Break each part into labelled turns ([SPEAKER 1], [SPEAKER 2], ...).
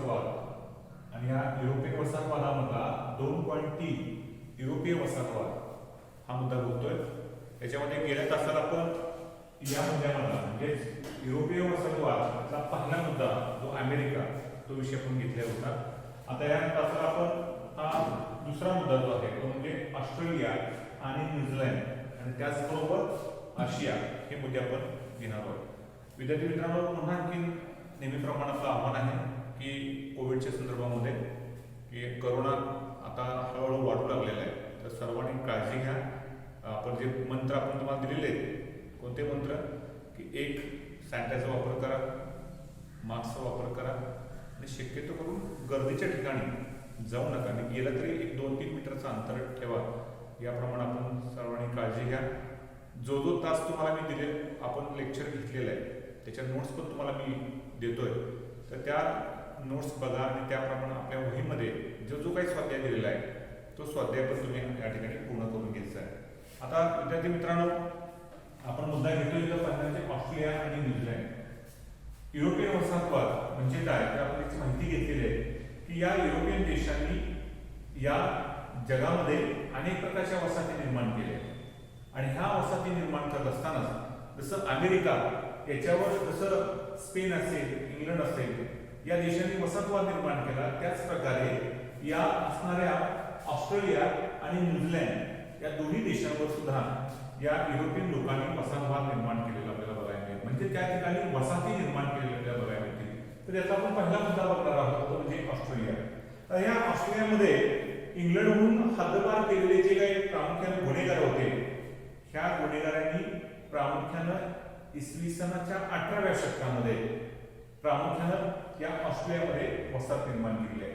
[SPEAKER 1] वसाहतवाद आणि या युरोपियन वसाहतवादामधला 2.3 युरोपीय वसाहतवाद हा मुद्दा बोलतोय. त्याच्यामध्ये गेल्या तासाला आपण या मुद्द्यामधला म्हणजे युरोपीय वसाहतवादाचा पहिला मुद्दा जो अमेरिका तो विषय आपण घेतला होता. आता या तासाला आपण हा दुसरा मुद्दा जो आहे तो म्हणजे ऑस्ट्रेलिया आणि न्यूझीलंड आणि त्याचबरोबर आशिया हे मुद्दे आपण घेणार आहोत. विद्यार्थी मित्रांनो, पुन्हा आणखी नेहमीप्रमाणे आपलं आव्हान आहे की कोविडच्या संदर्भामध्ये की करोना आता हळूहळू वाढू लागलेला आहे, तर सर्वांनी काळजी घ्या. आपण जे मंत्र आपण तुम्हाला दिलेले आहेत, कोणते मंत्र की एक सॅनिटायझर वापर करा, मास्कचा वापर करा आणि शक्यतो करून गर्दीच्या ठिकाणी जाऊ नका आणि गेलं तरी 1-2-3 मीटरचं अंतर ठेवा. याप्रमाणे आपण सर्वांनी काळजी घ्या. जो जो तास तुम्हाला मी दिले आपण लेक्चर घेतलेलं आहे त्याच्या नोट्स पण तुम्हाला मी देतोय, तर त्या नोट्स बघा आणि त्याप्रमाणे आपल्या वहीमध्ये जो जो काही स्वाध्याय दिलेला आहे तो स्वाध्याय पण तुम्ही या ठिकाणी पूर्ण करून घ्यायचा आहे. आता विद्यार्थी मित्रांनो, आपण मुद्दा घेतोय तर पहिल्यांदा ऑस्ट्रेलिया आणि न्यूझीलंड. युरोपियन वसाहतवाद म्हणजे काय तर आपण याची माहिती घेतलेली आहे की या युरोपियन देशांनी या जगामध्ये अनेक प्रकारच्या वसाहती निर्माण केल्या आणि ह्या वसाहती निर्माण करत असताना जसं अमेरिका याच्यावर जसं स्पेन असेल, इंग्लंड असेल या देशांनी वसाहतवाद निर्माण केला, त्याच प्रकारे या असणाऱ्या ऑस्ट्रेलिया आणि न्यूझीलंड या दोन्ही देशांवर सुद्धा या युरोपियन लोकांनी वसाहतवाद निर्माण केलेला आपल्याला बघायला मिळेल. म्हणजे त्या ठिकाणी वसाहती निर्माण केलेल्या आपल्याला बघायला मिळतील. तर याचा आपण पहिला मुद्दा बघणार आहोत तो म्हणजे ऑस्ट्रेलिया. तर या ऑस्ट्रेलियामध्ये इंग्लंडहून हद्दपार केलेले जे काही प्रामुख्याने गुन्हेगार होते, ह्या गुन्हेगारांनी प्रामुख्यानं इसवी सनाच्या 18व्या शतकामध्ये प्रामुख्यानं या ऑस्ट्रेलियामध्ये वसाहत निर्माण केली आहे.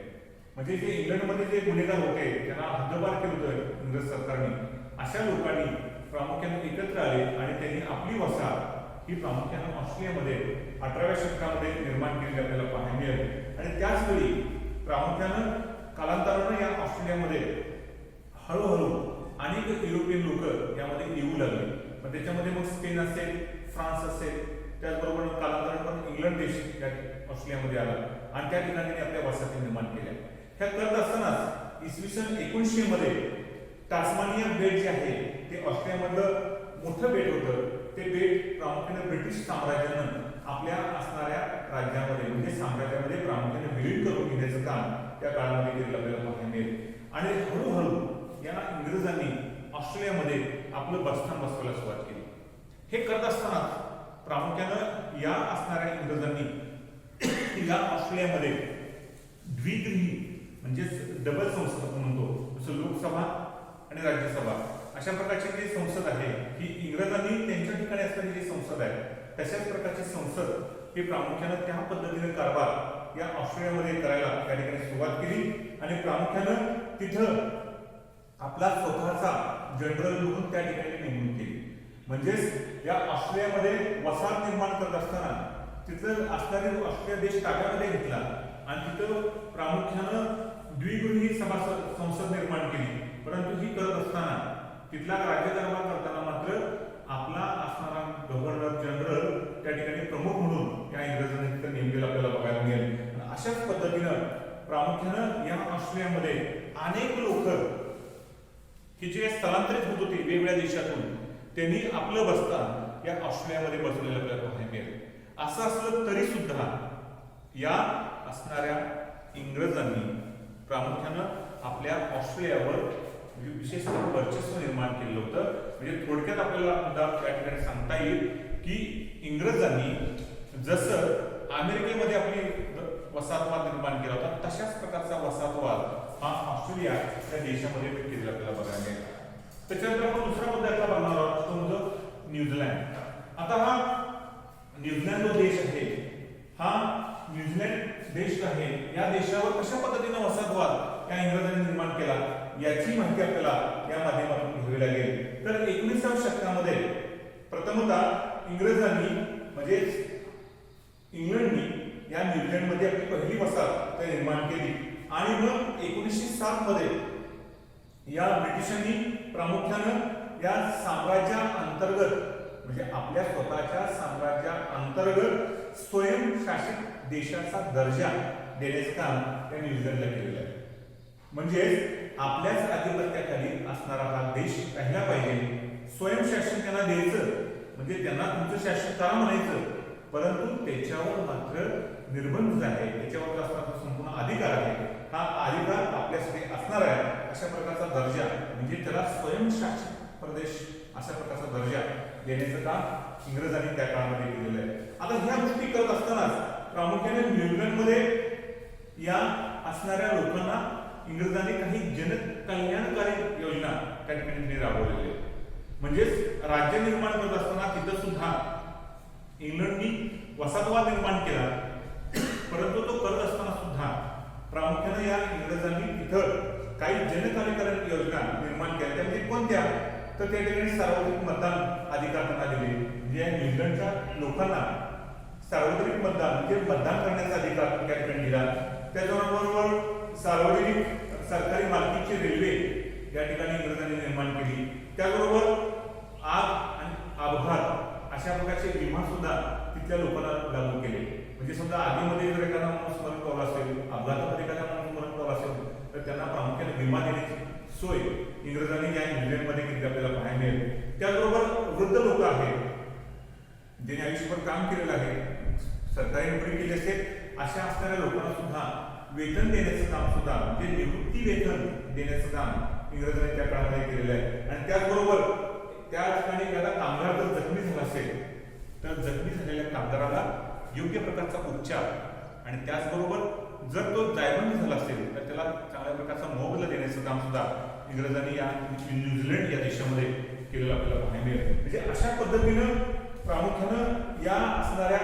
[SPEAKER 1] म्हणजे जे इंग्लंडमध्ये जे गुन्हेगार होते त्यांना हद्दपार केलं होतं इंग्रज सरकारने, अशा लोकांनी प्रामुख्याने एकत्र आले आणि त्यांनी आपली वसाहत ही प्रामुख्याने ऑस्ट्रेलियामध्ये 18व्या शतकामध्ये निर्माण केलेली आपल्याला पाहायला मिळेल. आणि त्याचवेळी प्रामुख्यानं कालांतरानं या ऑस्ट्रेलियामध्ये हळूहळू अनेक युरोपियन लोक यामध्ये येऊ लागले. पण त्याच्यामध्ये मग स्पेन असेल, फ्रान्स असेल, त्याचबरोबर कालांतरानं इंग्लंड देश या ऑस्ट्रेलियामध्ये आला आणि त्या ठिकाणी आपल्या वसाहती निर्माण केल्या. ह्या करत असतानाच इसवी सन 1900 मध्ये टास्मानिया बेट जे आहे ते ऑस्ट्रेलियामधलं मोठं बेट होतं. ते बेट प्रामुख्याने ब्रिटिश साम्राज्यानं आपल्या असणाऱ्या राज्यामध्ये म्हणजे साम्राज्यामध्ये प्रामुख्याने विलीन करून घेण्याचं काम त्या काळामध्ये केलेलं आपल्याला पाहायला मिळेल. आणि हळूहळू या इंग्रजांनी ऑस्ट्रेलियामध्ये आपलं बसस्थान बसवायला सुरुवात केली. हे करत असताना प्रामुख्यानं या असणाऱ्या इंग्रजांनी या ऑस्ट्रेलियामध्ये द्विगृही म्हणजे डबल संसद आपण म्हणतो, जसं लोकसभा आणि राज्यसभा अशा प्रकारची जी संसद आहे ही इंग्रजांनी त्यांच्या ठिकाणी असणारी जी संसद आहे तशाच प्रकारची संसद ही प्रामुख्यानं त्या पद्धतीने कारभार या ऑस्ट्रेलियामध्ये करायला त्या ठिकाणी सुरुवात केली आणि प्रामुख्यानं तिथं आपला स्वतःचा जनरल म्हणून त्या ठिकाणी नेमणूक केली. म्हणजेच या ऑस्ट्रेलियामध्ये वसाहत निर्माण करत असताना तिथं असणारे ऑस्ट्रेलिया देश ताब्यामध्ये घेतला आणि तिथं प्रामुख्यानं द्विगृही सभासद संसद निर्माण केली. परंतु ही करत असताना तिथला राज्यकारभार करताना मात्र आपला असणारा गव्हर्नर जनरल त्या ठिकाणी प्रमुख म्हणून या इंग्रजांनी तिथं नेमलेला आपल्याला बघायला मिळेल. अशाच पद्धतीनं प्रामुख्यानं या ऑस्ट्रेलियामध्ये अनेक लोक की जे स्थलांतरित होत होते वेगवेगळ्या देशातून त्यांनी आपलं बसस्थान या ऑस्ट्रेलियामध्ये बसवलेलं आपल्याला पाहायला मिळेल. असं असलं तरी सुद्धा या असणाऱ्या इंग्रजांनी प्रामुख्यानं आपल्या ऑस्ट्रेलियावर विशेषतः वर्चस्व निर्माण केलं होतं. म्हणजे थोडक्यात आपल्याला त्या ठिकाणी सांगता येईल की इंग्रजांनी जसं अमेरिकेमध्ये आपली वसाहतवाद निर्माण केला होता तशाच प्रकारचा वसाहतवाद हा ऑस्ट्रेलिया या देशामध्ये केलेला आपल्याला बघायला मिळेल. त्याच्यानंतर आपण दुसरा मुद्दा याचा बघणार आहोत तो म्हणजे न्यूझीलंड. आता हा न्यूझीलंड जो देश आहे हा न्यूझीलंड देश आहे या देशावर कशा पद्धतीने वसाहतवाद या इंग्रजांनी निर्माण केला याची माहिती आपल्याला या माध्यमातून घ्यावी लागेल. तर 19व्या शतकामध्ये प्रथमतः इंग्रजांनी म्हणजे इंग्लंडनी या न्यूझीलंडमध्ये आपली पहिली वसाहत निर्माण केली आणि मग 1907 मध्ये या ब्रिटिशांनी प्रामुख्यानं या साम्राज्या अंतर्गत म्हणजे आपल्या स्वतःच्या साम्राज्या अंतर्गत स्वयंशासित देशाचा दर्जा देण्याचं काम त्या न्यूझीलंडला केलेलं आहे. म्हणजेच आपल्याच आधिपत्याखाली असणारा हा देश राहिला पाहिजे, स्वयंशासन त्यांना द्यायचं, म्हणजे त्यांना तुमचं शासन करा म्हणायचं, परंतु त्याच्यावर मात्र निर्बंध आहे, त्याच्यावर असणारा संपूर्ण अधिकार आहे, हा अधिकार आपल्यासाठी असणार आहे. अशा प्रकारचा दर्जा म्हणजे त्याला स्वयंशासित प्रदेश अशा प्रकारचा दर्जा देण्याचं काम इंग्रजांनी त्या काळामध्ये केलेलं आहे. आता ह्या गोष्टी करत असतानाच प्रामुख्याने न्यूझीलंडमध्ये या असणाऱ्या लोकांना इंग्रजांनी काही जनकल्याणकारी योजना त्या ठिकाणी राबवलेल्या आहेत. म्हणजेच राज्य निर्माण करत असताना तिथं सुद्धा इंग्लंडनी वसाहतवाद निर्माण केला, परंतु तो करत असताना सुद्धा प्रामुख्याने या इंग्रजांनी तिथं काही जनकल्याणकारी योजना निर्माण केल्या. त्यामध्ये कोणत्या? तर त्या ठिकाणी सार्वत्रिक मतदान अधिकार त्यांना दिले, म्हणजे या न्यूझीलंडच्या लोकांना सार्वत्रिक मतदान म्हणजे मतदान करण्याचा अधिकार त्या ठिकाणी दिला. त्याचबरोबर सार्वजनिक सरकारी मालकीची रेल्वे या ठिकाणी इंग्रजांनी निर्माण केली. त्याचबरोबर आग आणि अपघात अशा प्रकारचे विमा सुद्धा तिथल्या लोकांना लागू केले. म्हणजे समजा आगीमध्ये जर एखादा माणूस मरण पावला असेल, अपघातामध्ये एखादा माणूस मरण पावला असेल, तर त्यांना प्रामुख्याने विमा देण्याची सोय इंग्रजांनी या न्यूझीलंडमध्ये केली आपल्याला पाहायला मिळेल. त्याचबरोबर वृद्ध लोक आहेत, ज्यांनी आयुष्यभर काम केलेलं आहे, सरकारी नोकरी केली असेल, अशा असणाऱ्या लोकांना सुद्धा वेतन देण्याचं काम सुद्धा म्हणजे निवृत्ती वेतन देण्याचं काम इंग्रजांनी त्या काळामध्ये केलेलं आहे. आणि त्याचबरोबर त्या ठिकाणी एखादा कामगार जर जखमी झाला असेल तर जखमी झालेल्या कामगाराला योग्य प्रकारचा उपचार आणि त्याचबरोबर जर तो जायबंदी झाला असेल तर त्याला चांगल्या प्रकारचा मोबदला देण्याचं काम सुद्धा इंग्रजांनी या न्यूझीलंड या देशामध्ये केलेलं आपल्याला पाहायला मिळेल. म्हणजे अशा पद्धतीनं प्रामुख्यानं या असणाऱ्या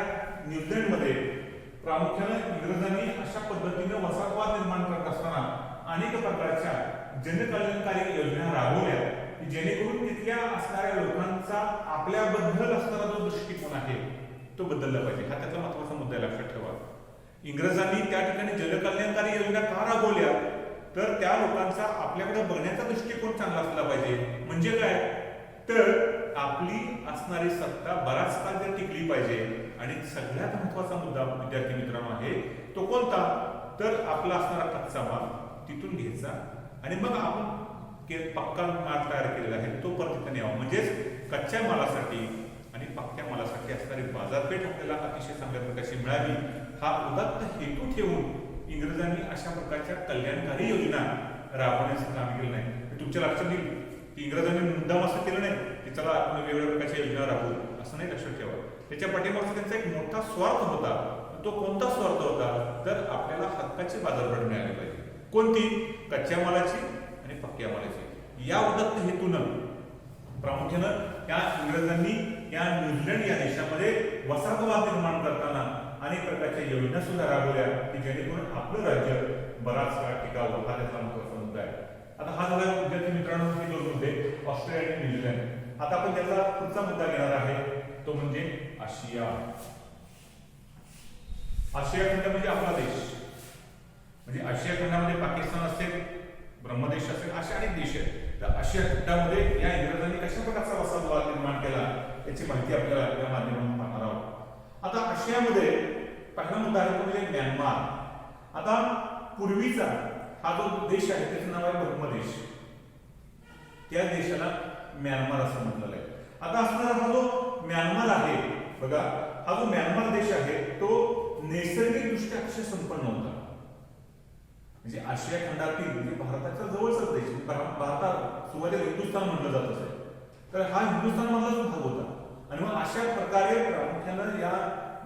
[SPEAKER 1] न्यूझीलंडमध्ये प्रामुख्यानं इंग्रजांनी अशा पद्धतीनं वसाहतवाद निर्माण करत असताना अनेक प्रकारच्या जनकल्याणकारी योजना राबवल्या की जेणेकरून तिथल्या असणाऱ्या लोकांचा आपल्याबद्दल असणारा जो दृष्टिकोन आहे तो बदलला पाहिजे. हा त्याचा महत्वाचा मुद्दा लक्षात ठेवा. इंग्रजांनी त्या ठिकाणी जनकल्याणकारी योजना का राबवल्या तर त्या लोकांचा आपल्याकडे बघण्याचा दृष्टिकोन चांगला असला पाहिजे. म्हणजे काय तर आपली असणारी सत्ता बराच काळ जर टिकली पाहिजे. आणि सगळ्यात महत्वाचा मुद्दा विद्यार्थी मित्रांनो आहे तो कोणता तर आपला असणारा कच्चा माल तिथून घ्यायचा आणि मग आपण पक्का माल तयार केलेला आहे तो परत तिथे न्यावा. म्हणजेच कच्च्या मालासाठी आणि पक्क्या मालासाठी असणारी बाजारपेठ आपल्याला अतिशय चांगल्या प्रकारची मिळावी हा उदात्त हेतू ठेवून इंग्रजांनी अशा प्रकारच्या कल्याणकारी योजना राबवण्याचं काम केलं नाही. तुमच्या लक्षात येईल की इंग्रजांनी मुद्दाम असं केलं नाही की चला आपण वेगवेगळ्या प्रकारच्या योजना राबवू, असं नाही लक्षात ठेवा. त्याच्या पाठीमागचा त्यांचा एक मोठा स्वार्थ होता. तो कोणता स्वार्थ होता तर आपल्याला हक्काची बाजारपेठ मिळाली पाहिजे. कोणती? कच्च्या मालाची आणि पक्क्या मालाची. या उदात्त हेतूनं प्रामुख्यानं या इंग्रजांनी या न्यूझीलंड या देशामध्ये वसाहतवाद निर्माण करताना अनेक प्रकारच्या योजना सुद्धा राबवल्या की जेणेकरून आपलं राज्य बराच काळ टिकावं. हा त्याचा महत्वाचा मुद्दा आहे. आता हा झाला विद्यार्थी मित्रांनो हे दोन मुद्दे ऑस्ट्रेलिया आणि न्यूझीलंड. आता आपण त्याचा पुढचा मुद्दा घेणार आहे तो म्हणजे आशिया. आशिया खंड म्हणजे आपला देश. म्हणजे आशिया खंडामध्ये पाकिस्तान असेल, ब्रह्मदेश असेल, अशा अनेक देश आहेत. तर आशिया खंडामध्ये या इंग्रजांनी कशा प्रकारचा वसाहतवाद निर्माण केला याची माहिती आपल्याला या माध्यमातून पाहणार आहोत. आता आशियामध्ये पहिला मुद्दा आहे तो म्हणजे म्यानमार. आता पूर्वीचा हा जो देश आहे त्याचं नाव आहे ब्रह्मदेश. त्या देशाला म्यानमार असं म्हटलेलं आहे. आता असणारा हा जो म्यानमार आहे बघा, हा जो म्यानमार देश आहे तो नैसर्गिक दृष्ट्या अतिशय संपन्न होता. म्हणजे आशिया खंडातील म्हणजे भारताच्या जवळचा देश. भारतात सुरुवातीला हिंदुस्थान म्हटलं जात असेल तर हा हिंदुस्थान मधला भाग होता. आणि मग अशा प्रकारे प्रामुख्यानं या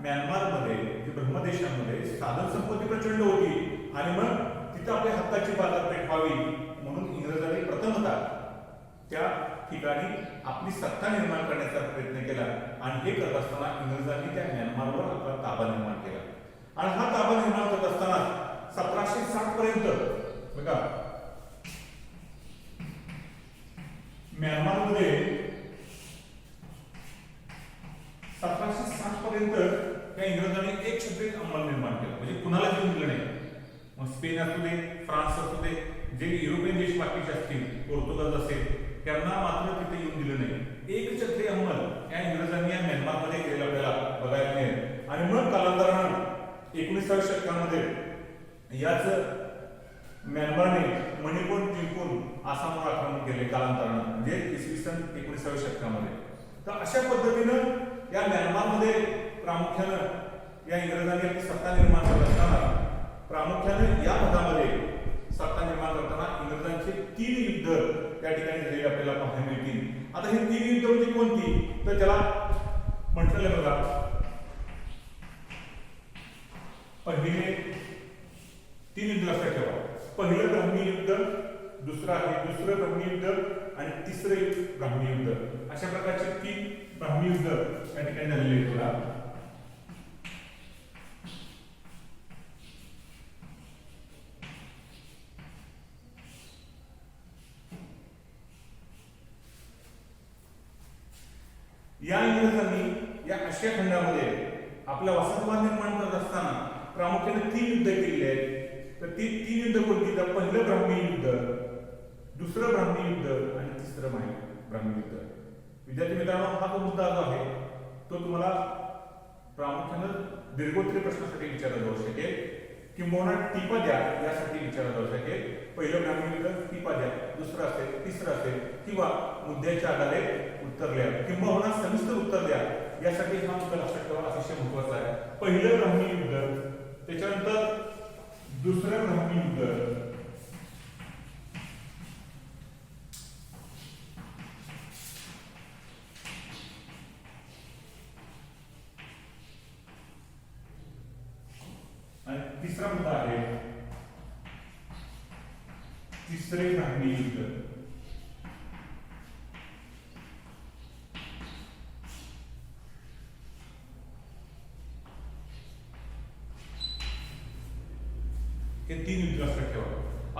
[SPEAKER 1] म्यानमारमध्ये म्हणजे ब्रह्मदेशामध्ये साधन संपत्ती प्रचंड होती आणि मग तिथं आपल्या हक्काची बाजारपेठ व्हावी म्हणून इंग्रजांनी प्रथमतः त्या ठिकाणी आपली सत्ता निर्माण करण्याचा प्रयत्न केला. आणि हे करत असताना इंग्रजांनी त्या म्यानमारवर आपला ताबा निर्माण केला. आणि हा ताबा निर्माण करत असताना 1760 पर्यंत बघा म्यानमारमध्ये 1760 पर्यंत त्या इंग्रजांनी एक क्षत्रिय अंमल निर्माण केला. म्हणजे कुणाला घेऊन दिलं नाही. मग स्पेन असू दे, फ्रान्स असू दे, जे युरोपियन देश बाकीचे असतील, पोर्तुगाल असेल, त्यांना मात्र तिथे येऊन दिलं नाही. एक क्षत्रिय अंमल या इंग्रजांनी या म्यानमारमध्ये केलेला आपल्याला बघायला मिळेल. आणि मग कालांतरानं 19व्या शतकामध्ये याच म्यानमारने मणिपूर जिंकून आसामवर आक्रमण केले कालांतरानं, म्हणजे इसवी सन 19व्या शतकामध्ये. तर अशा पद्धतीनं या म्यानमारमध्ये प्रामुख्यानं या इंग्रजांनी आपली सत्ता निर्माण करत असताना प्रामुख्याने या भागामध्ये सत्ता निर्माण करताना इंग्रजांचे 3 युद्ध त्या ठिकाणी झालेले आपल्याला पाहायला मिळतील. आता ही 3 युद्ध म्हणजे कोणती, तर त्याला म्हटलेलं बघा, पहिले 3 युद्ध लक्षात ठेवा. पहिलं ब्राह्मी युद्ध, दुसरं ब्राह्मी युद्ध आणि तिसरं ब्राह्मी युद्ध. अशा प्रकारचे 3 ब्राह्मी युद्ध या ठिकाणी झालेले आहेत. बघा, या इंग्रजांनी या आशिया खंडामध्ये आपला वसाहतवाद निर्माण करत असताना प्रामुख्याने 3 युद्ध केलेली आहेत. तर ती 3 युद्ध कोणती, तर पहिलं ब्राह्मी युद्ध, दुसरं ब्राह्मी युद्ध आणि तिसरं ब्राह्मी युद्ध. विद्यार्थी मित्रांनो, हा जो मुद्दा जो आहे तो तुम्हाला प्रामुख्याने दीर्घोत्तरी प्रश्नासाठी विचारला जाऊ शकेल, किंबहुना टिपा द्या यासाठी विचारला जाऊ शकेल. पहिलं ब्राह्मी युद्ध टिपा द्या, दुसरं असेल, तिसरं असेल, किंवा मुद्द्याच्या आधारे उत्तर द्या, किंबहुना सविस्तर उत्तर द्या. यासाठी हा मुद्दा लक्षात ठेवा, अतिशय महत्त्वाचा आहे. पहिलं ब्राह्मी युद्ध, त्याच्यानंतर दुसरं ब्राह्मी युद्ध, आणि तिसरा मुद्दा आहे तिसरे ब्राह्मी युद्ध. हे 3 युद्ध लक्षात ठेवा.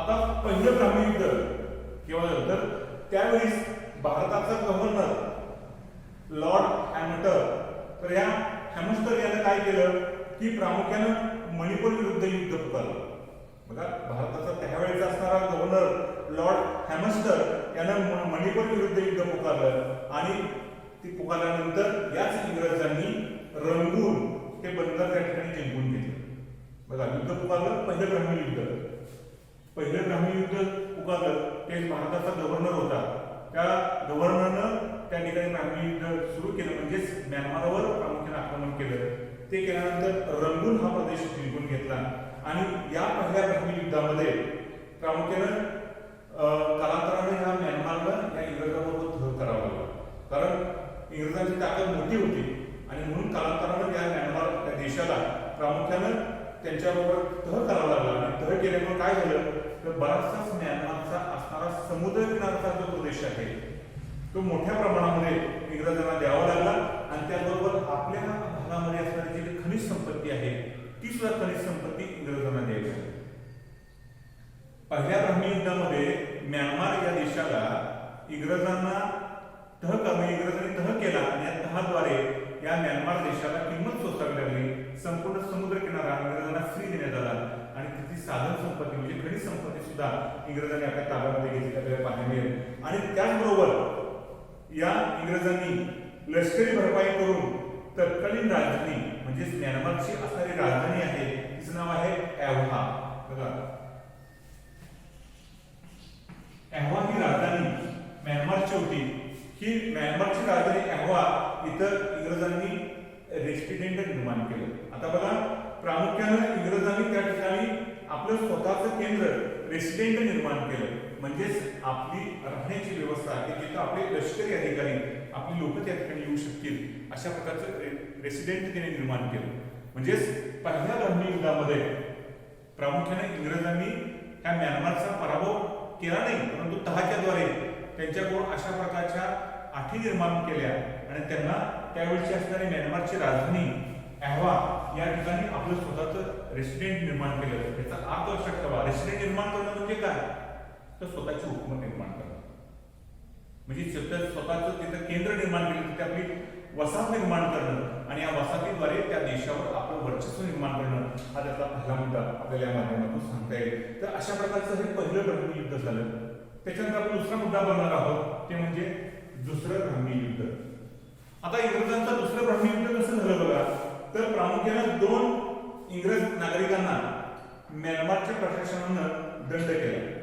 [SPEAKER 1] आता पहिलं ब्राह्मी युद्ध केव्हा झालं, तर त्यावेळी भारताचा गव्हर्नर लॉर्ड हॅम्स्टर, तर या हॅम्स्टर याने काय केलं की प्रामुख्यानं मणिपूर विरुद्ध युद्ध पुकारलं. बघा, भारताचा त्यावेळेचा असणारा गव्हर्नर लॉर्ड हॅम्स्टर यानं मणिपूर विरुद्ध युद्ध पुकारलं आणि ती पुकारल्यानंतर याच इंग्रजांनी रंगून हे बंदर त्या ठिकाणी जिंकून घेतलं. बघा, युद्ध पुकारलं, पहिलं ब्राह्मी युद्ध. पहिलं ब्राह्मी युद्ध पुकारलं, ते भारताचा गव्हर्नर होता, त्या गव्हर्नरनं त्या ठिकाणी ब्राह्मी युद्ध सुरू केलं, म्हणजेच म्यानमारवर प्रामुख्याने आक्रमण केलं. ते केल्यानंतर रंगून हा प्रदेश जिंकून घेतला आणि या पहिल्या ब्राह्मी युद्धामध्ये प्रामुख्यानं कालांतराने ह्या म्यानमारला या इंग्रजांबरोबर तह करावा लागला, कारण इंग्रजांची ताकद मोठी होती आणि म्हणून कालांतराने या म्यानमार त्या देशाला प्रामुख्यानं त्यांच्याबरोबर तह करावा लागला. आणि तह केल्यामुळे काय झालं, तर बराचसा म्यानमारचा असणारा समुद्र किनाऱ्याचा जो प्रदेश आहे तो मोठ्या प्रमाणामध्ये इंग्रजांना द्यावा लागला आणि त्याचबरोबर आपल्या भागामध्ये असणारी जी खनिज संपत्ती आहे ती सुद्धा खनिज संपत्ती इंग्रजांना द्यायची. पहिल्या ब्राह्मी युद्धामध्ये म्यानमार या देशाला इंग्रजांनी तह केला आणि या तहाद्वारे या म्यानमार देशाला किंमत सोसावी लागली. संपूर्ण समुद्र किनारा इंग्रजांना फ्री देण्यात आला आणि तिथली साधन संपत्ती म्हणजे खनिज संपत्ती सुद्धा इंग्रजांनी आपल्या ताब्यामध्ये घेतली आपल्याला पाहायला मिळेल. आणि त्याचबरोबर या इंग्रजांनी लष्करी भरपाई करून तत्कालीन राजधानी म्हणजे म्यानमारची असणारी राजधानी आहे, तिचं नाव आहे एव्हा. बघा, एव्हा ही राजधानी म्यानमारची होती. ही म्यानमारची राजधानी एव्हा इथं इंग्रजांनी रेसिडेंट निर्माण केलं. आता बघा, प्रामुख्यानं इंग्रजांनी त्या ठिकाणी आपलं स्वतःचं केंद्र रेसिडेंट निर्माण केलं, म्हणजेच आपली राहण्याची व्यवस्था की जिथं आपले लष्करी अधिकारी आपली लोक त्या ठिकाणी येऊ शकतील अशा प्रकारचं रेसिडेंट त्याने निर्माण केलं. म्हणजेच पहिल्या ब्राह्मी युद्धामध्ये प्रामुख्याने इंग्रजांनी ह्या म्यानमारचा पराभव केला नाही, परंतु तहाच्याद्वारे त्यांच्याकडून अशा प्रकारच्या आठी निर्माण केल्या आणि त्यांना त्यावेळची असणारी म्यानमारची राजधानी एव्हा या ठिकाणी आपलं स्वतःचं रेसिडेंट निर्माण केलं. याचा अर्थ लक्षात ठेवा, रेसिडेंट निर्माण करणं म्हणजे काय, तर स्वतःची हुकूमत निर्माण करणं, म्हणजे स्वतःचं तिथं केंद्र निर्माण केलं, तिथे आपली वसाहत निर्माण करणं आणि या वसाहतीद्वारे त्या देशावर आपलं वर्चस्व निर्माण करणं हा त्याचा पहिला मुद्दा आपल्याला या माध्यमातून सांगता येईल. तर अशा प्रकारचं हे पहिलं ब्राह्मी युद्ध झालं. त्याच्यानंतर आपण दुसरा मुद्दा बघणार आहोत, ते म्हणजे दुसरं ब्राह्मी युद्ध. आता इंग्रजांचं दुसरं ब्राह्मी युद्ध कसं झालं बघा, तर प्रामुख्याने 2 इंग्रज नागरिकांना म्यानमारच्या प्रशासनानं दंड केला.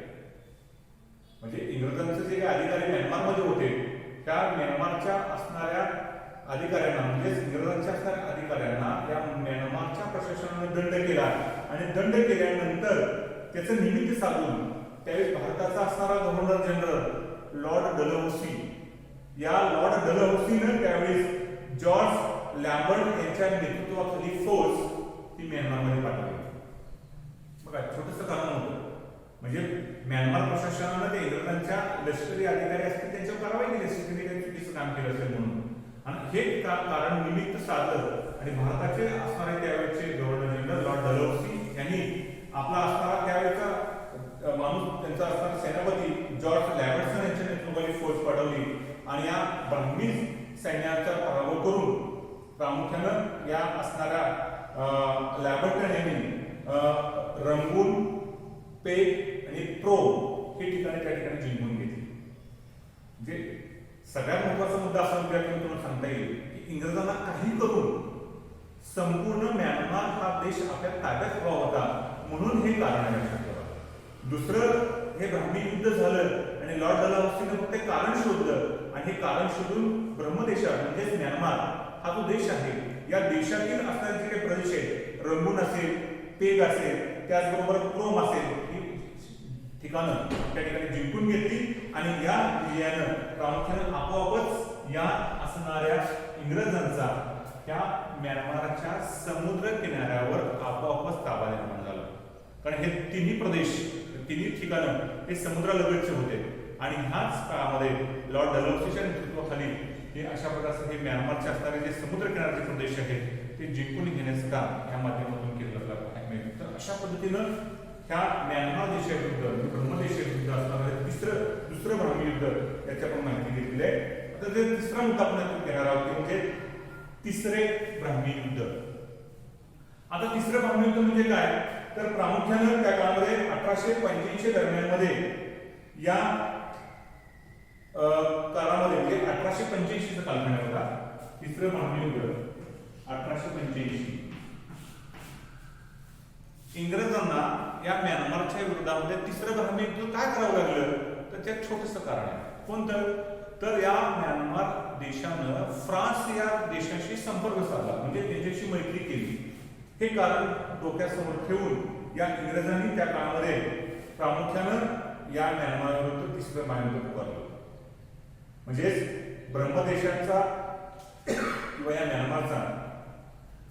[SPEAKER 1] म्हणजे इंग्रजांचे जे काही अधिकारी म्यानमारमध्ये होते त्या म्यानमारच्या असणाऱ्या अधिकाऱ्यांना म्हणजेच इंग्रजांच्या असणाऱ्या अधिकाऱ्यांना या म्यानमारच्या प्रशासनाने दंड केला आणि दंड केल्यानंतर त्याचं निमित्त साधून त्यावेळी भारताचा असणारा गव्हर्नर जनरल लॉर्ड डलहौसी या लॉर्ड डलहौसीनं त्यावेळेस जॉर्ज लॅम्बर्ट यांच्या नेतृत्वाखाली फोर्स ती म्यानमारमध्ये पाठवली. बघा छोटंसं कारण होतं म्हणजे म्यानमार प्रशासनानं ते इंग्रजांच्या लष्करी अधिकारी असतील त्यांच्यावर कारवाई केली असेल त्यांनी काही चुकीचं काम केलं असेल म्हणून आणि हे कारण निमित्त साधलं आणि भारताचे असणारे त्यावेळेचे गव्हर्नर जनरल लॉर्ड डलहौसी यांनी आपला असणारा त्यावेळेचा माणूस त्यांचा असणारा सेनापती जॉर्ज लॅम्बर्टसन यांच्या नेतृत्वाखाली फोर्स पाठवली आणि या ब्राह्मी सैन्याचा पराभव करून प्रामुख्यानं या असणाऱ्या लॅम्बर्टसन यांनी रंगून पेक आणि प्रो हे ठिकाणी त्या ठिकाणी जिंकून घेतली. म्हणजे सगळ्यात महत्वाचा मुद्दा असा तुम्हाला सांगता येईल की इंग्रजांना काही करून संपूर्ण म्यानमार हा देश आपल्या ताब्यात हवा होता म्हणून हे कारण आहे लक्षात ठेवा. दुसरं हे ब्राह्मी युद्ध झालं आणि लॉर्ड डलहौसीने फक्त कारण शोधलं आणि हे कारण शोधून ब्रह्मदेशात म्हणजेच म्यानमार हा जो देश आहे या देशातील असणारे जे काही प्रदेश आहेत रंगून असेल पेग असेल त्याचबरोबर क्रोम असेल ही ठिकाणं त्या ठिकाणी जिंकून घेतली आणि या विजयानं प्रामुख्यानं आपोआपच या असणाऱ्या इंग्रजांचा त्या म्यानमारच्या समुद्र किनाऱ्यावर आपोआपच ताबा निर्माण झाला. कारण हे तिन्ही प्रदेश तिन्ही ठिकाणं हे समुद्रालगतचे होते आणि ह्याच काळामध्ये लॉर्ड डलहौसीच्या नेतृत्वाखाली हे अशा प्रकारचे हे म्यानमारचे असणारे जे समुद्र किनाऱ्याचे प्रदेश आहेत ते जिंकून घेण्याचं काम या माध्यमातून केलं जातं. तर अशा पद्धतीनं ह्या म्यानमार देशाविरुद्ध ब्रह्मदेशाविरुद्ध असणारं दुसरं ब्राह्मी युद्ध याची आपण माहिती घेतली आहे. आता ते तिसरा मुद्दा आपण घेणार आहोत म्हणजे तिसरे ब्राह्मी युद्ध. आता तिसरं ब्राह्मी युद्ध म्हणजे काय तर प्रामुख्यानं त्या काळामध्ये 1885 दरम्यान या काळामध्ये म्हणजे 1885 कालखंड होता. तिसरं ब्राह्मी युद्ध 1885 इंग्रजांना या म्यानमारच्या विरोधामध्ये तिसरं ब्राह्मी युद्ध काय करावं लागलं तर त्यात छोटंसं कारण आहे. कोणतं तर या म्यानमार देशानं फ्रान्स या देशाशी संपर्क साधला म्हणजे त्यांच्याशी मैत्री केली. हे कारण डोक्यासमोर ठेवून या इंग्रजांनी त्या काळामध्ये प्रामुख्यानं या म्यानमारविरुद्ध तिसरं महायुद्ध पुकारलं. म्हणजेच ब्रह्मदेशांचा किंवा या म्यानमारचा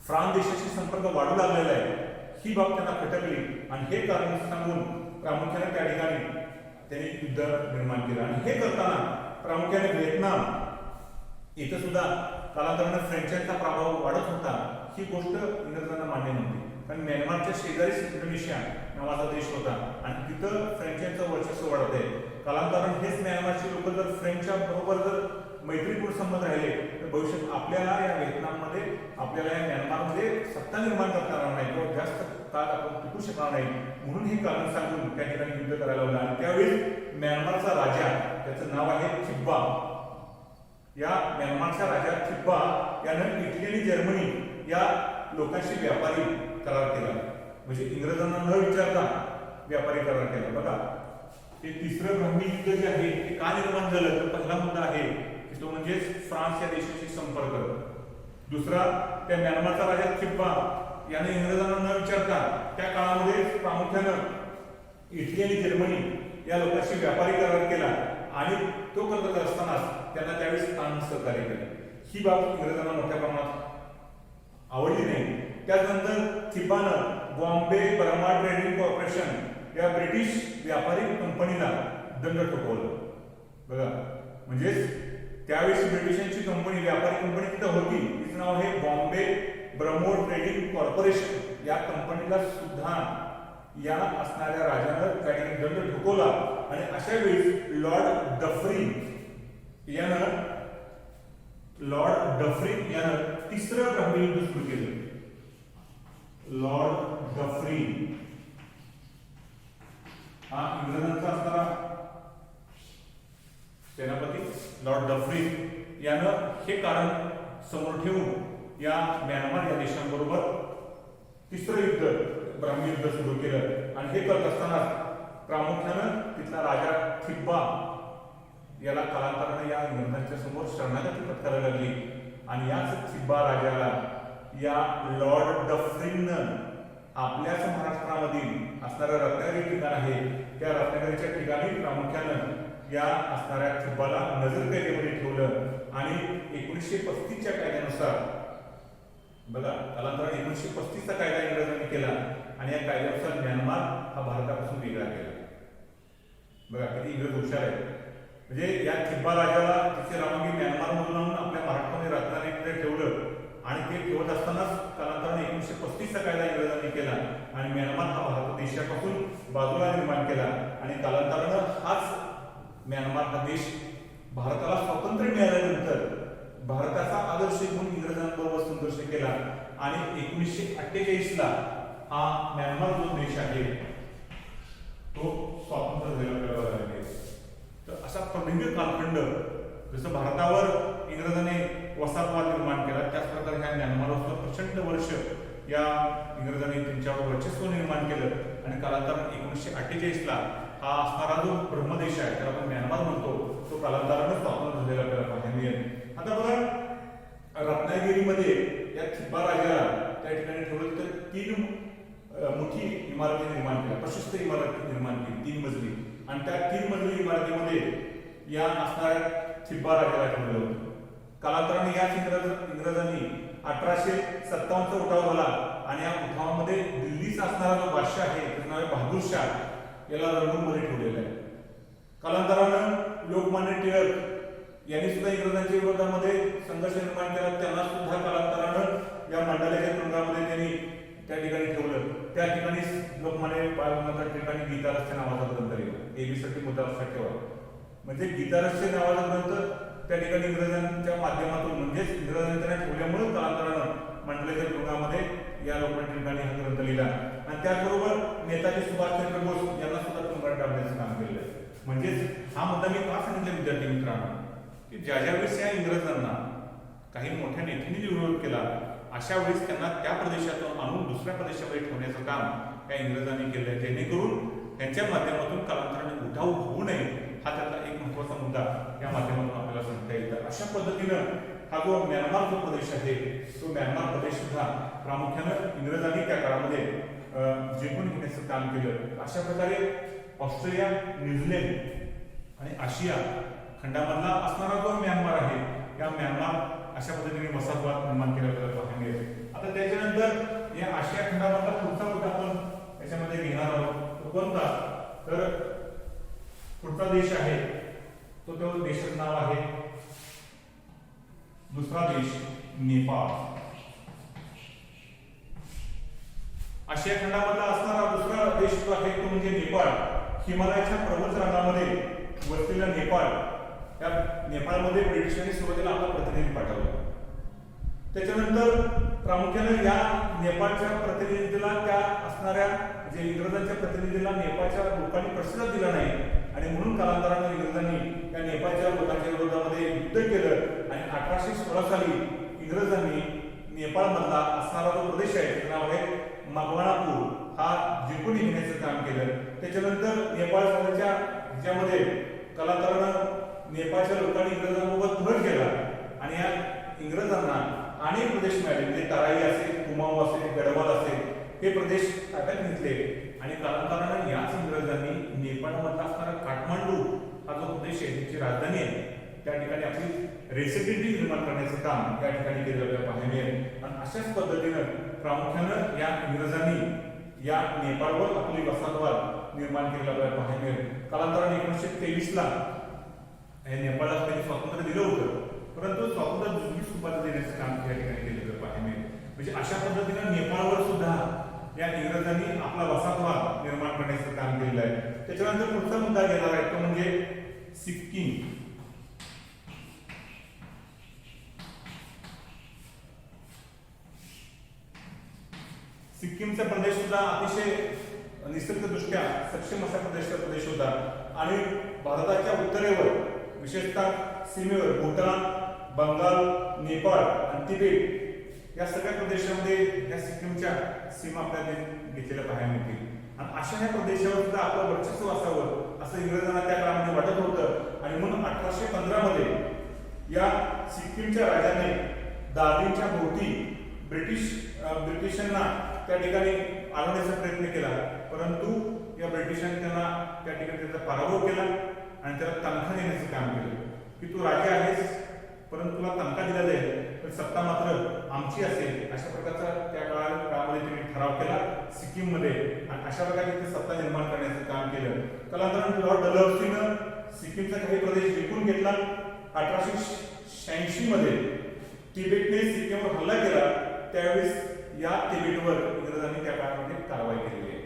[SPEAKER 1] फ्रान्स देशाशी संपर्क वाढू लागलेला आहे ही बाब त्यांना खटकली आणि हे कारण सांगून प्रामुख्याने त्या ठिकाणी त्यांनी युद्ध निर्माण केलं. आणि हे करताना प्रामुख्याने व्हिएतनाम इथं सुद्धा कालांतराने फ्रेंचांचा प्रभाव वाढत होता ही गोष्ट इंग्रजांना मान्य नव्हती. कारण म्यानमारच्या शेजारी इंडोनेशिया नावाचा देश होता आणि तिथं फ्रेंचांचं वर्चस्व वाढत आहे. कालांतराने हेच म्यानमारचे लोक जर फ्रेंचच्या बरोबर जर मैत्रीपूर्ण संबंध राहिले तर भविष्यात आपल्याला या व्हिएतनाममध्ये आपल्याला या म्यानमारमध्ये सत्ता निर्माण करता येणार नाही किंवा जास्त काळ आपण टिकू शकणार नाही म्हणून हे कारण सांगून त्या ठिकाणी युद्ध करायला लावलं. आणि त्यावेळी म्यानमारचा राजा त्याचं नाव आहे थिब्बा या म्यानमारच्या राजा थिब्बा यानं इटली आणि जर्मनी या लोकांशी व्यापारी करार केला. म्हणजे इंग्रजांना न विचारता व्यापारी करार केला. बघा हे तिसरं ब्राह्मी युद्ध जे आहे ते का निर्माण झालं तर पहिला मुद्दा आहे तो म्हणजे फ्रान्स या देशाशी संपर्क. दुसरा त्या म्यानमारचा राजा थिब्बा याने इंग्रजांना न विचारता त्या काळामध्ये प्रामुख्यानं इटली आणि जर्मनी या लोकांशी व्यापारी करार केला आणि तो करत असताना त्यांना त्यावेळी स्थान सहकार्य केलं. ही बाब इंग्रजांना मोठ्या प्रमाणात आवडली नाही. त्यानंतर थिब्बानं बॉम्बे बर्मा ट्रेडिंग कॉर्पोरेशन या ब्रिटिश व्यापारी कंपनीला दंड ठोकवलं. बघा म्हणजेच त्यावेळी ब्रिटिशांची कंपनी व्यापारी कंपनी तिथं होती तिचं नाव आहे बॉम्बे ब्रह्मो ट्रेडिंग कॉर्पोरेशन. या कंपनीला सुद्धा या असणाऱ्या राजानं त्या ठिकाणी दंड ठोकवला आणि अशा वेळी लॉर्ड डफरिन यानं तिसरं ब्राह्मी युद्ध सुरू केलं. लॉर्ड डफरिन हा इंग्रजांचा असणारा सेनापती लॉर्ड डफरिन यानं हे कारण समोर ठेवून या म्यानमार या देशांबरोबर तिसरं युद्ध ब्राह्मी युद्ध सुरू केलं आणि हे करत असताना प्रामुख्यानं तिथला राजा थिब्बा याला कालांतराने या इंग्रजांच्या समोर शरणागती पत्करायला लागली आणि याच थिब्बा राजाला या लॉर्ड डफरिननं आपल्याच महाराष्ट्रामधील असणाऱ्या रत्नागिरी ठिकाण आहे त्या रत्नागिरीच्या ठिकाणी प्रामुख्यानं या असणाऱ्या थिब्बाला नजरकैदेमध्ये ठेवलं आणि 1935च्या कायद्यानुसार बघा कालांतराने 1935चा कायदा इंग्रजांनी केला आणि या कायद्यानुसार म्यानमार हा भारतापासून वेगळा केला. बघा किती इंग्रज हुशार आहे. म्हणजे या थिब्बा राजाला तिथे रवानगी म्यानमारमधून आणून आपल्या महाराष्ट्रामध्ये रत्नागिरीमध्ये ठेवलं आणि ते ठेवत असतानाच कालांतराने 1935चा कायदा इंग्रजांनी केला आणि म्यानमार हा भारत देशापासून बाजूला निर्माण केला आणि कालांतरानं हाच म्यानमार हा देश भारताला स्वातंत्र्य मिळाल्यानंतर भारताचा आदर्श घेऊन इंग्रजांबरोबर संघर्ष केला आणि 1948ला हा म्यानमार जो देश आहे तो स्वातंत्र्य झालेला आहे. तर असा प्रदीर्घ कालखंड जसं भारतावर इंग्रजांनी वसाहतवाद निर्माण केला त्याच प्रकारे ह्या म्यानमारवर प्रचंड वर्ष या इंग्रजांनी त्यांच्यावर वर्चस्व निर्माण केलं आणि कालांतराने 1948ला हा असणारा जो ब्रह्मदेश आहे त्याला आपण म्यानमार म्हणतो तो कालांतराने स्वातंत्र्य झालेला आपल्याला पाहायला मिळेल. आता बघा रत्नागिरीमध्ये या थिब्बा राजाला त्या ठिकाणी ठेवलं तर 3 मोठी इमारती निर्माण केल्या, प्रशस्त इमारती निर्माण केली 3 मजली आणि त्या 3 मजली इमारतीमध्ये या असणाऱ्या थिब्बा राजाला ठेवलं होतं. कालांतराने याच इंग्रजांनी 1857चा उठाव झाला आणि या उठावामध्ये दिल्लीचा असणारा जो बादशाह आहे त्याचं नाव आहे बहादूर शाह याला रणधुमाळी ठेवलेलं आहे. कालांतरानं लोकमान्य टिळक यांनी सुद्धा इंग्रजांच्या विरोधामध्ये संघर्ष निर्माण केला. त्यांना सुद्धा कालांतरानं या मंडाल्याच्या तुरुंगामध्ये त्यांनी त्या ठिकाणी ठेवलं. त्या ठिकाणी लोकमान्य बाळ ठिकाणी गीतारस्य नावाचा ग्रंथ लिहिला. एबीसाठी मुद्दा लक्षात ठेवा. म्हणजे गीतारस्य नावाचा ग्रंथ त्या ठिकाणी इंग्रजांच्या माध्यमातून म्हणजेच इंग्रजांनी त्यांना ठेवल्यामुळे कालांतरानं मंडळाच्या तुरुंगामध्ये या लोकमान्य टिळकांनी हा ग्रंथ लिहिला आणि त्याचबरोबर नेताजी सुभाषचंद्र बोस यांना सुद्धा तुरुंगात टाकण्याचं काम केलेलं आहे. म्हणजेच हा मुद्दा मी का सांगितलं विद्यार्थी मित्रांनो की ज्या वेळेस या इंग्रजांना काही मोठ्या नेत्यांनी विरोध केला अशा वेळेस त्यांना त्या प्रदेशातून आणून दुसऱ्या प्रदेशामध्ये ठेवण्याचं काम या इंग्रजांनी केलं आहे जेणेकरून त्यांच्या माध्यमातून कालांतराने उठाव होऊ नये हा त्यातला एक महत्त्वाचा मुद्दा या माध्यमातून आपल्याला सांगता येईल. अशा पद्धतीनं हा जो म्यानमार जो प्रदेश आहे तो म्यानमार प्रदेश सुद्धा प्रामुख्यानं इंग्रजांनी त्या काळामध्ये जिंकून घेण्याचं काम केलं. अशा प्रकारे ऑस्ट्रेलिया, न्यूझीलंड आणि आशिया खंडामधला असणारा जो म्यानमार आहे या म्यानमार अशा पद्धतीने वसाहतवाद निर्माण केला पाहायला मिळेल. आता त्याच्यानंतर या आशिया खंडामधला पुढचा मुद्दा आपण याच्यामध्ये घेणार आहोत तो कोणता तर पुढचा देश आहे तो देशाचं नाव आहे दुसरा देश नेपाळ. आशिया खंडामधला असणारा दुसरा देश जो आहे तो म्हणजे नेपाळ. हिमालयाच्या पर्वत रांगामध्ये वसलेला नेपाळ त्या नेपाळमध्ये ब्रिटिशांनी सुरुवातीला आपला प्रतिनिधी पाठवला. त्याच्यानंतर प्रामुख्याने या नेपाळच्या प्रतिनिधीला त्या असणाऱ्या जे इंग्रजांच्या प्रतिनिधीला नेपाळच्या लोकांनी प्रतिसाद दिला नाही आणि म्हणून कालांतराने इंग्रजांनी त्या नेपाळच्या लोकांच्या विरोधामध्ये युद्ध केलं आणि 1816 साली इंग्रजांनी नेपाळमधला असणारा जो प्रदेश आहे त्याचं नाव आहे मकवानापूर हा जिंकून घेण्याचं काम केलं. त्याच्यानंतर नेपाळ सागरच्या ह्याच्यामध्ये कालांतरानं नेपाळच्या लोकांनी इंग्रजांसोबत धड केला आणि या इंग्रजांना अनेक प्रदेश मिळाले म्हणजे तराई असेल, कुमाऊ असेल, गढवाल असेल हे प्रदेश ताब्यात घेतले आणि कालांतरानं याच इंग्रजांनी नेपाळमधला असणारा काठमांडू हा जो प्रदेश आहे त्याची राजधानी आहे त्या ठिकाणी आपली रेसिडेंटी निर्माण करण्याचं काम या ठिकाणी केलेलं आपल्याला पाहायला मिळेल. आणि अशाच पद्धतीनं प्रामुख्यानं या इंग्रजांनी या नेपाळवर आपली वसाहतवाद निर्माण केलेला आपल्याला पाहायला मिळेल. कालांतराने 1923ला नेपाळला त्यांनी स्वातंत्र्य दिलं होतं परंतु स्वातंत्र्य दुसरी सुपारी देण्याचं काम या ठिकाणी केलेलं पाहायला मिळेल. म्हणजे अशा पद्धतीनं नेपाळवर सुद्धा या इंग्रजांनी आपला वसाहतवाद निर्माण करण्याचं काम केलेलं आहे. त्याच्यानंतर पुढचा मुद्दा घेणार आहे तो म्हणजे सिक्कीम. सिक्कीमचा प्रदेश सुद्धा अतिशय निसर्गदृष्ट्या सक्षम असा प्रदेश होता आणि भारताच्या उत्तरेवर विशेषतः सीमेवर भूतान, बंगाल, नेपाळ आणि तिबेट या सगळ्या प्रदेशामध्ये या सिक्कीमच्या सीमा आपल्याला घेतलेल्या पाहायला मिळतील. आणि अशा ह्या प्रदेशावर सुद्धा आपलं वर्चस्व असावं असं इंग्रजांना त्या काळामध्ये वाटत होतं. आणि म्हणून 1815 मध्ये या सिक्कीमच्या राजाने दादींच्या भोवती ब्रिटिशांना त्या ठिकाणी आणण्याचा प्रयत्न केला, परंतु या ब्रिटिशांनी त्यांना त्या ठिकाणी त्याचा पराभव केला आणि त्याला तनखा देण्याचं काम केलं की तू राजा आहेस परंतु तुला तनखा दिला जाईल तर सत्ता मात्र आमची असेल. अशा प्रकारचा त्या काळामध्ये त्यांनी ठराव केला सिक्कीम मध्ये आणि अशा प्रकारे तिथे सत्ता निर्माण करण्याचं काम केलं. कालांतराने लॉर्ड डलहौसीनं सिक्कीमचा काही प्रदेश जिंकून घेतला. 1886 मध्ये तिबेटने सिक्कीमवर हल्ला केला, त्यावेळेस या तिबेटवर इंग्रजांनी त्या काळामध्ये कारवाई केलेली आहे.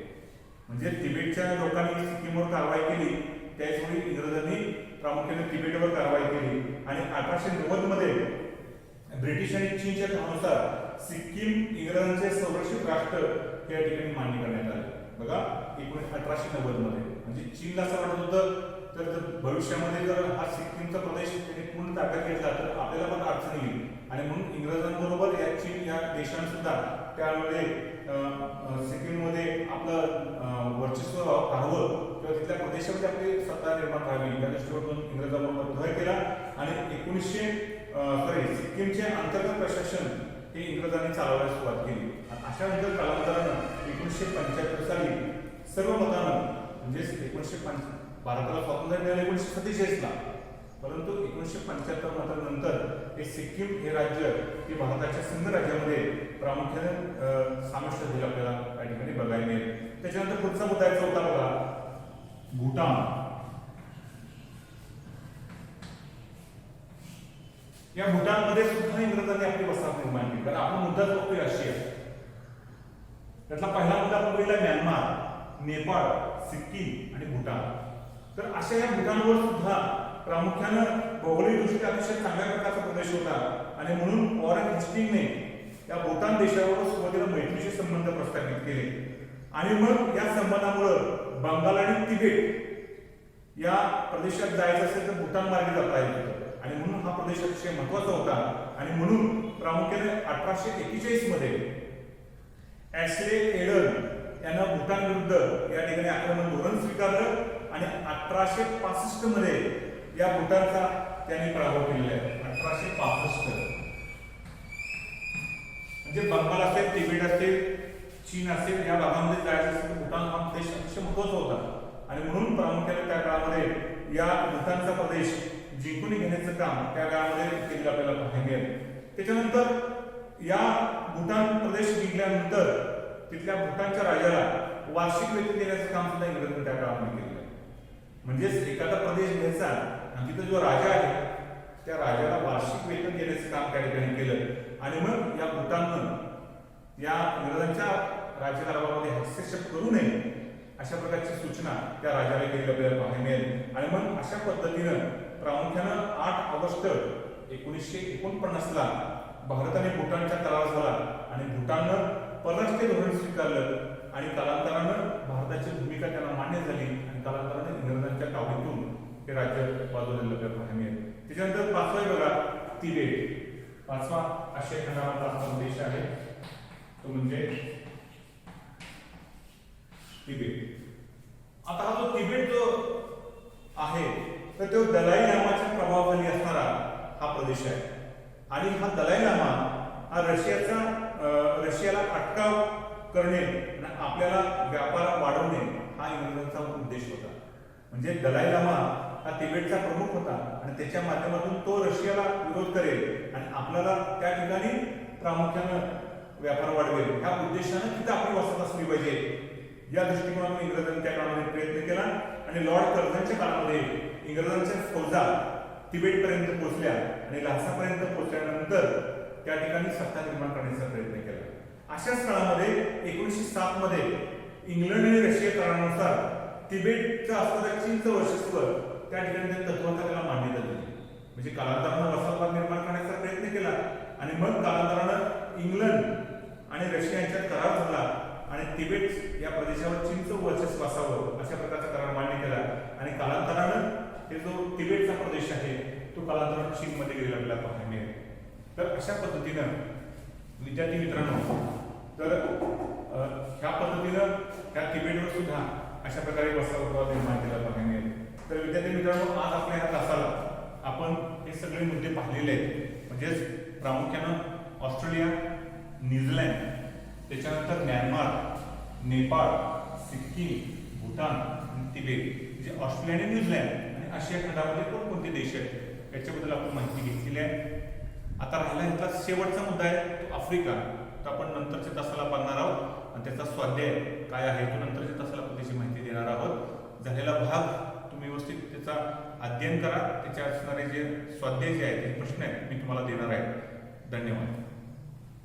[SPEAKER 1] म्हणजे तिबेटच्या लोकांनी सिक्कीमवर कारवाई केली, त्याचवेळी इंग्रजांनी प्रामुख्याने तिबेटवर कारवाई केली. आणि 1890 मध्ये ब्रिटिश आणि चीनच्या धर्मानुसार सिक्कीम इंग्रजांचे संरक्षित राष्ट्र या ठिकाणी मान्य करण्यात आले. बघा 1890 मध्ये म्हणजे चीनला असं वाटत होतं तर भविष्यामध्ये जर हा सिक्कीमचा प्रदेश त्यांनी पूर्ण ताब्यात घेतला तर आपल्याला पण अडचण येईल. आणि म्हणून इंग्रजांबरोबर या चीन या देशाने सुद्धा त्यामध्ये सिक्कीममध्ये आपलं वर्चस्व राहावं किंवा तिथल्या प्रदेशामध्ये आपली सत्ता निर्माण राहावी या दृष्टीकोनातून इंग्रजांबरोबर तह केला. आणि सिक्कीमचे अंतर्गत प्रशासन हे इंग्रजांनी चालवायला सुरुवात केली. आणि अशा नंतर कालांतरानं 1975 साली सर्व मतानं म्हणजे भारताला स्वातंत्र्य मिळालं 1947 ला, परंतु 1975 मात्र नंतर हे सिक्कीम हे राज्य हे भारताच्या संघ राज्यामध्ये प्रामुख्याने समाविष्ट झालेलं आपल्याला या ठिकाणी बघायला मिळेल. त्याच्यानंतर पुढचा मुद्दा याचा होता बघा भूटान. या भूटानमध्ये सुद्धा इंग्रजांनी आपली वसाहत निर्माण केली. कारण आपण मुद्दा बघतोय रशिया, त्यातला पहिला मुद्दा आपण बघितला म्यानमार, नेपाळ, सिक्कीम आणि भूटान. तर अशा या भूटानवर सुद्धा प्रामुख्यानं भौगोलिकदृष्ट्या अतिशय चांगल्या प्रकारचा प्रदेश होता. आणि म्हणून वॉरेन हेस्टिंगने या भूटान देशावर सुरुवातीला मैत्रीचे संबंध प्रस्थापित केले. आणि मग या संबंधामुळे बंगाल आणि तिबेट या प्रदेशात जायचं असेल तर भूटान मार्गे जाता येत होतं. आणि म्हणून हा प्रदेश अतिशय महत्वाचा होता. आणि म्हणून प्रामुख्याने 1841 मध्ये ऍशले एडन यांना भूटान विरुद्ध या ठिकाणी आक्रमण धोरण स्वीकारलं. आणि 1865 मध्ये या भूटानचा त्यांनी पराभव केलेला आहे. 1865 म्हणजे बंगाल असेल, तिबेट असेल, चीन असेल या भागामध्ये जायचं असेल तर भूटान हा देश अतिशय महत्वाचा होता. आणि म्हणून प्रामुख्याने त्या काळामध्ये या भूटानचा प्रदेश जिंकून घेण्याचं काम त्या काळामध्ये केलेलं आपल्याला पाहायला मिळेल. त्याच्यानंतर या भूटान प्रदेश जिंकल्यानंतर तिथल्या भूटानच्या राजाला वार्षिक वेतन देण्याचं काम सुद्धा इंग्रजांनी त्या काळामध्ये केलं. म्हणजेच एखादा प्रदेश घ्यायचा आणि तिथे जो राजा आहे त्या राजाला वार्षिक वेतन देण्याचं काम त्या ठिकाणी केलं. आणि मग या भूटाननं या इंग्रजांच्या राज्यकारभारामध्ये हस्तक्षेप करू नये अशा प्रकारची सूचना त्या राजाला केली आपल्याला पाहायला मिळेल. आणि मग अशा पद्धतीनं प्रामुख्यानं 8 ऑगस्ट 1949 ला भारत आणि भूटानचा करार झाला. आणि भूटाननं परराष्ट्रीय धोरण स्वीकारलं. आणि कालांतरानं भारताची भूमिका त्यांना मान्य झाली. आणि कालांतराने इंग्रजांच्या तावडीतून हे राज्य बाजूला पाहायला मिळेल. त्याच्यानंतर पाचवा बघा तिबेट. पाचवा आशिया खंडामधला देश आहे तो म्हणजे तिबेट. आता हा जो तिबेट जो आहे तर तो दलाई लामाच्या प्रभावाखाली असणारा हा प्रदेश आहे. आणि हा दलाई लामा हा रशियाला अटकाव करणे आणि आपल्याला व्यापार वाढवणे हा इंग्रजांचा उद्देश होता. म्हणजे दलाई लामा हा तिबेटचा प्रमुख होता आणि त्याच्या माध्यमातून तो रशियाला विरोध करेल आणि आपल्याला त्या ठिकाणी प्रामुख्यानं व्यापार वाढवेल ह्या उद्देशाने तिथे आपली वसाहत असली पाहिजे या दृष्टिकोनातून इंग्रजांनी त्या काळामध्ये प्रयत्न केला. आणि लॉर्ड कर्झनच्या काळामध्ये इंग्रजांच्या फौजा तिबेटपर्यंत पोहोचल्या आणि ल्हासापर्यंत पोहोचल्यानंतर त्या ठिकाणी सत्ता निर्माण करण्याचा प्रयत्न केला. अशाच काळामध्ये 1907 मध्ये इंग्लंड आणि रशिया करारानुसार तिबेटचं असणाऱ्या चीनचं वर्चस्व त्या ठिकाणी तत्वाचा त्याला मान्यता दिली. म्हणजे कालांतरानं वसाहत निर्माण करण्याचा प्रयत्न केला. आणि मग कालांतरानं इंग्लंड आणि रशिया यांच्यात करार झाला आणि तिबेट या प्रदेशावर चीनचं वर्चस्व असावं अशा प्रकारचा करार मान्य केला. आणि कालांतरानं हे जो तिबेटचा प्रदेश आहे तो कालांतरानं चीनमध्ये गेलेला आपल्याला पाहायला मिळेल. तर अशा पद्धतीनं विद्यार्थी मित्रांनो, तर ह्या पद्धतीनं ह्या तिबेटवर सुद्धा अशा प्रकारे वसाहतवाद निर्माण केला बघायला मिळेल. तर विद्यार्थी मित्रांनो, आज आपल्या ह्या तासाला आपण हे सगळे मुद्दे पाहिलेले आहेत. म्हणजेच प्रामुख्यानं ऑस्ट्रेलिया, न्यूझीलंड, त्याच्यानंतर म्यानमार, नेपाळ, सिक्कीम, भूतान आणि तिबेट, म्हणजे ऑस्ट्रेलिया आणि न्यूझीलंड आणि आशिया खंडामध्ये कोणकोणते देश आहेत याच्याबद्दल आपण माहिती घेतलेली आहे. आता राहिला ह्यातला शेवटचा मुद्दा आहे तो आफ्रिका. तो आपण नंतरच्या तासाला पाहणार आहोत आणि त्याचा स्वाध्याय काय आहे तो नंतरच्या तासाला आपण त्याची माहिती देणार आहोत. झालेला भाग तुम्ही व्यवस्थित त्याचा अध्ययन करा. त्याच्या असणारे जे स्वाध्याय जे आहेत ते प्रश्न आहेत मी तुम्हाला देणार आहे. धन्यवाद.